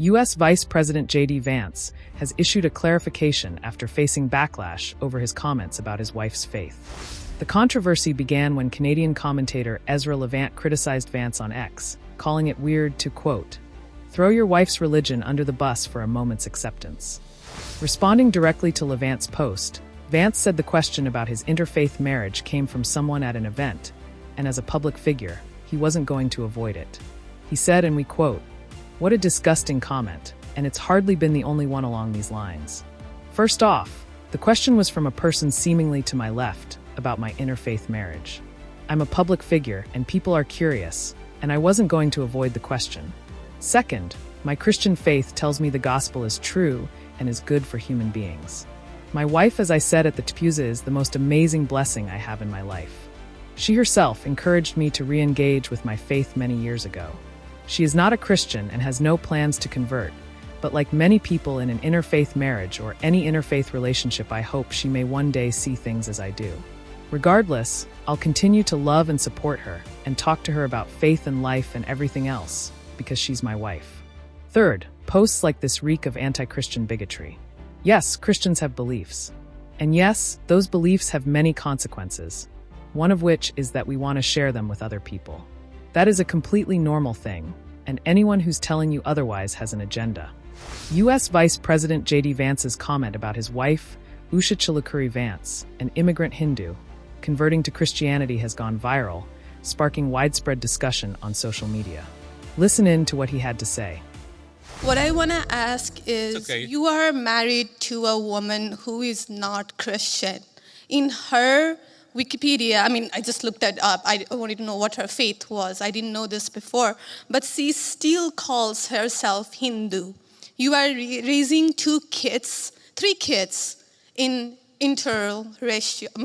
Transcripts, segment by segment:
U.S. Vice President JD Vance has issued a clarification after facing backlash over his comments about his wife's faith. The controversy began when Canadian commentator Ezra Levant criticized Vance on X, calling it weird to, quote, throw your wife's religion under the bus for a moment's acceptance. Responding directly to Levant's post, Vance said the question about his interfaith marriage came from someone at an event, and as a public figure, he wasn't going to avoid it. He said, and we quote, what a disgusting comment, and it's hardly been the only one along these lines. First off, the question was from a person seemingly to my left about my interfaith marriage. I'm a public figure, and people are curious, and I wasn't going to avoid the question. Second, my Christian faith tells me the gospel is true and is good for human beings. My wife, as I said at the Tpuza, is the most amazing blessing I have in my life. She herself encouraged me to re-engage with my faith many years ago. She is not a Christian and has no plans to convert, but like many people in an interfaith marriage or any interfaith relationship, I hope she may one day see things as I do. Regardless, I'll continue to love and support her and talk to her about faith and life and everything else, because she's my wife. Third, posts like this reek of anti-Christian bigotry. Yes, Christians have beliefs. And yes, those beliefs have many consequences, one of which is that we want to share them with other people. That is a completely normal thing, and anyone who's telling you otherwise has an agenda. U.S. Vice President JD Vance's comment about his wife, Usha Vance, an immigrant Hindu, converting to Christianity has gone viral, sparking widespread discussion on social media. Listen in to what he had to say. What I want to ask is, you are married to a woman who is not Christian. In her Wikipedia, I just looked that up. I wanted to know what her faith was. I didn't know this before. But she still calls herself Hindu. You are raising three kids in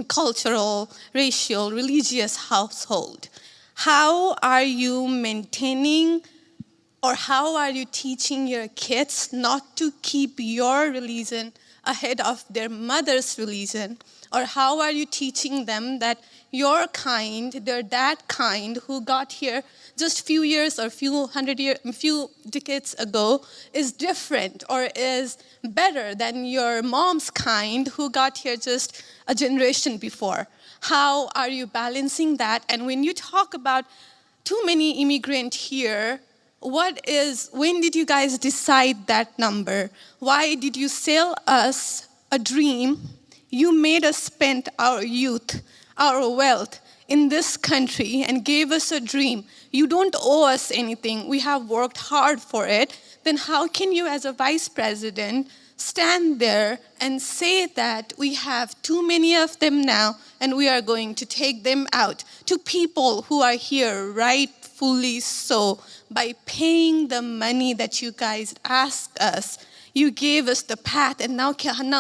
cultural, racial, religious household. How are you maintaining, or how are you teaching your kids not to keep your religion ahead of their mother's religion? Or how are you teaching them that your kind, they're that kind who got here just few years or few decades ago is different or is better than your mom's kind who got here just a generation before? How are you balancing that? And when you talk about too many immigrants here, when did you guys decide that number? Why did you sell us a dream? You made us spend our youth, our wealth in this country and gave us a dream. You don't owe us anything. We have worked hard for it. Then how can you, as a vice president, stand there and say that we have too many of them now and we are going to take them out to people who are here rightfully so by paying the money that you guys asked us? You gave us the path, and now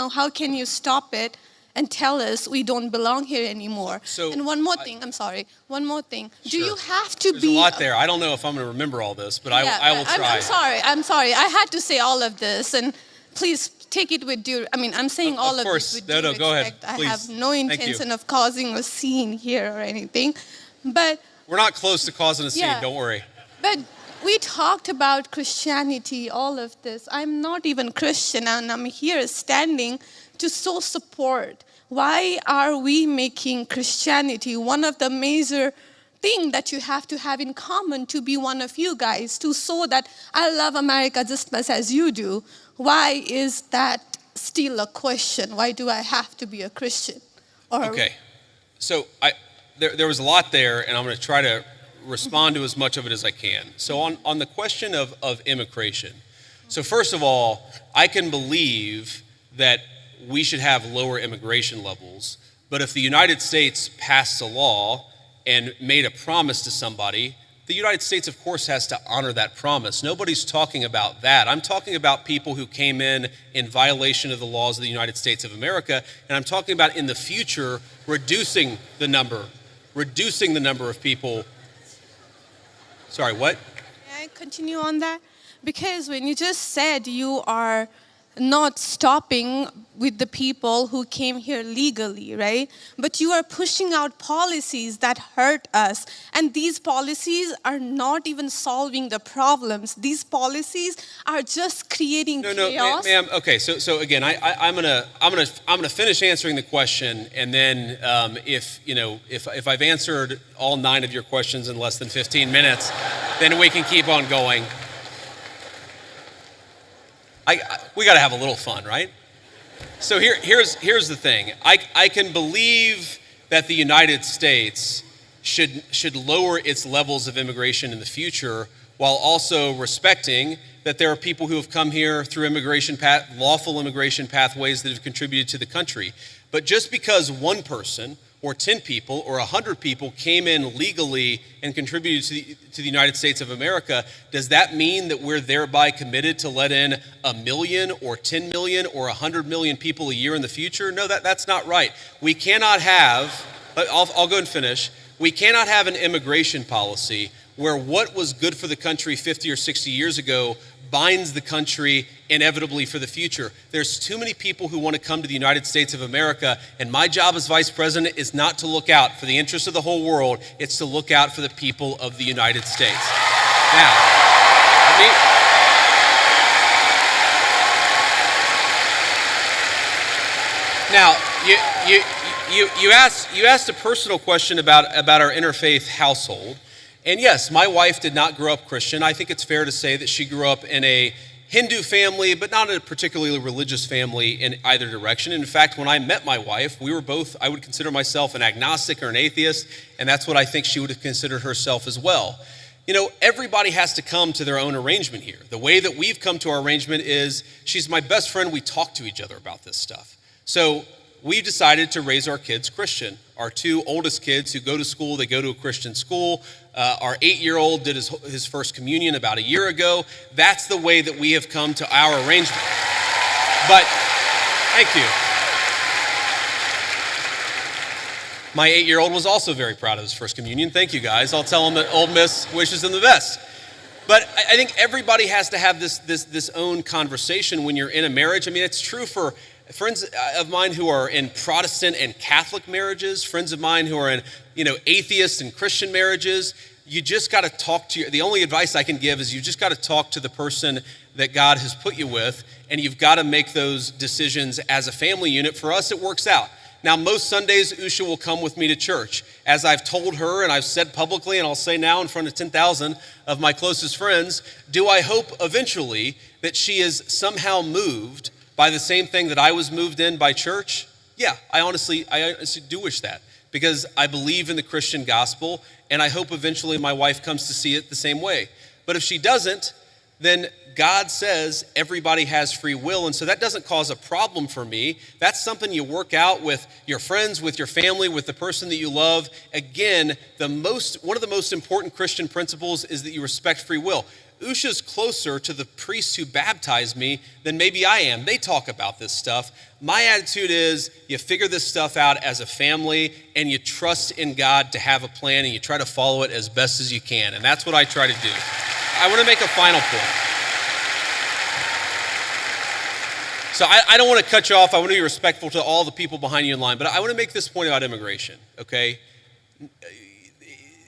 how can you stop it and tell us we don't belong here anymore? And one more thing. Do you have to There's a lot there. I don't know if I'm going to remember all this, but I will try. I'm sorry. I had to say all of this, and please take it with due. I'm saying all of this with due respect. Go ahead. Please. I have no intention of causing a scene here or anything, but we're not close to causing a scene. Yeah. Don't worry. But we talked about Christianity, all of this. I'm not even Christian, and I'm here standing to show support. Why are we making Christianity one of the major things that you have to have in common to be one of you guys, to show that I love America just as much as you do? Why is that still a question? Why do I have to be a Christian? Okay, so there was a lot there, and I'm going to try to respond to as much of it as I can. So on the question of immigration, so first of all, I can believe that we should have lower immigration levels, but if the United States passed a law and made a promise to somebody, the United States, of course, has to honor that promise. Nobody's talking about that. I'm talking about people who came in violation of the laws of the United States of America, and I'm talking about in the future reducing the number of people. Sorry, what? May I continue on that? Because when you just said you are not stopping with the people who came here legally, right? But you are pushing out policies that hurt us. And these policies are not even solving the problems. These policies are just creating chaos. Ma'am. Okay, so again, I'm gonna finish answering the question, and then if I've answered all 9 of your questions in less than 15 minutes, then we can keep on going. We got to have a little fun, right? So here's the thing. I can believe that the United States should lower its levels of immigration in the future, while also respecting that there are people who have come here through lawful immigration pathways that have contributed to the country. But just because one person or 10 people or 100 people came in legally and contributed to the United States of America, does that mean that we're thereby committed to let in 1 million or 10 million or 100 million people a year in the future? No, that's not right. We cannot have, I'll go and finish, we cannot have an immigration policy where what was good for the country 50 or 60 years ago binds the country inevitably for the future. There's too many people who want to come to the United States of America, and my job as vice president is not to look out for the interests of the whole world, it's to look out for the people of the United States. Now, you asked a personal question about our interfaith household. And yes, my wife did not grow up Christian. I think it's fair to say that she grew up in a Hindu family, but not a particularly religious family in either direction. In fact, when I met my wife, we were both, I would consider myself an agnostic or an atheist, and that's what I think she would have considered herself as well. You know, everybody has to come to their own arrangement here. The way that we've come to our arrangement is she's my best friend. We talk to each other about this stuff. So we've decided to raise our kids Christian. Our 2 oldest kids who go to school, they go to a Christian school. Our 8-year-old did his first communion about a year ago. That's the way that we have come to our arrangement. But, thank you. My 8-year-old was also very proud of his first communion. Thank you, guys. I'll tell him that Old Miss wishes him the best. But I think everybody has to have this own conversation when you're in a marriage. I mean, it's true for friends of mine who are in Protestant and Catholic marriages, friends of mine who are in, atheist and Christian marriages. You just got to talk to the only advice I can give is you just got to talk to the person that God has put you with, and you've got to make those decisions as a family unit. For us, it works out. Now, most Sundays, Usha will come with me to church. As I've told her and I've said publicly, and I'll say now in front of 10,000 of my closest friends, do I hope eventually that she is somehow moved by the same thing that I was moved in by church? Yeah, I honestly do wish that, because I believe in the Christian gospel, and I hope eventually my wife comes to see it the same way. But if she doesn't, then God says everybody has free will, and so that doesn't cause a problem for me. That's something you work out with your friends, with your family, with the person that you love. Again, one of the most important Christian principles is that you respect free will. Usha's closer to the priests who baptized me than maybe I am. They talk about this stuff. My attitude is you figure this stuff out as a family, and you trust in God to have a plan, and you try to follow it as best as you can. And that's what I try to do. I want to make a final point. So I don't want to cut you off. I want to be respectful to all the people behind you in line, but I want to make this point about immigration, okay?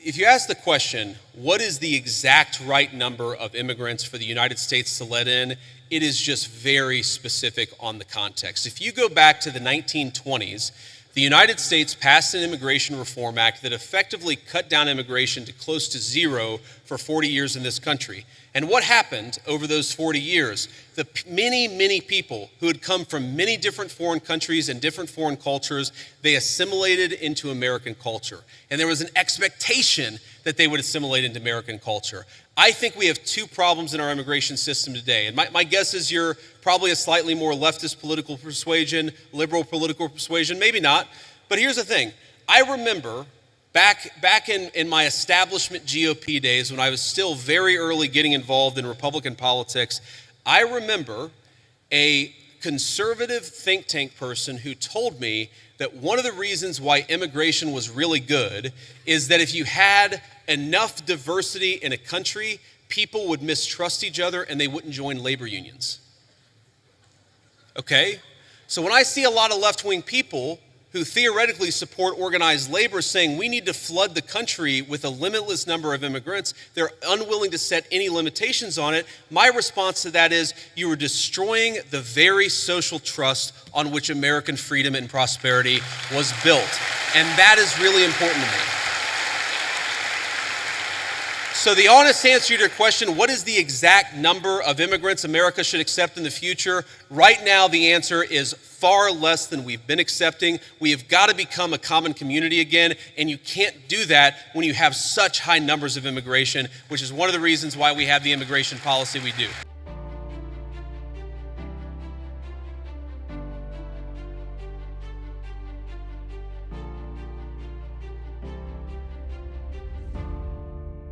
If you ask the question, what is the exact right number of immigrants for the United States to let in, it is just very specific on the context. If you go back to the 1920s, the United States passed an Immigration Reform Act that effectively cut down immigration to close to zero for 40 years in this country. And what happened over those 40 years? The many people who had come from many different foreign countries and different foreign cultures, they assimilated into American culture. And there was an expectation that they would assimilate into American culture. I think we have 2 problems in our immigration system today. And my guess is you're probably a slightly more leftist political persuasion, liberal political persuasion, maybe not. But here's the thing. I remember back in my establishment GOP days, when I was still very early getting involved in Republican politics, I remember a conservative think tank person who told me that one of the reasons why immigration was really good is that if you had enough diversity in a country, people would mistrust each other and they wouldn't join labor unions. Okay? So when I see a lot of left-wing people who theoretically support organized labor saying we need to flood the country with a limitless number of immigrants, they're unwilling to set any limitations on it. My response to that is you are destroying the very social trust on which American freedom and prosperity was built. And that is really important to me. So the honest answer to your question, what is the exact number of immigrants America should accept in the future? Right now, the answer is far less than we've been accepting. We have got to become a common community again, and you can't do that when you have such high numbers of immigration, which is one of the reasons why we have the immigration policy we do.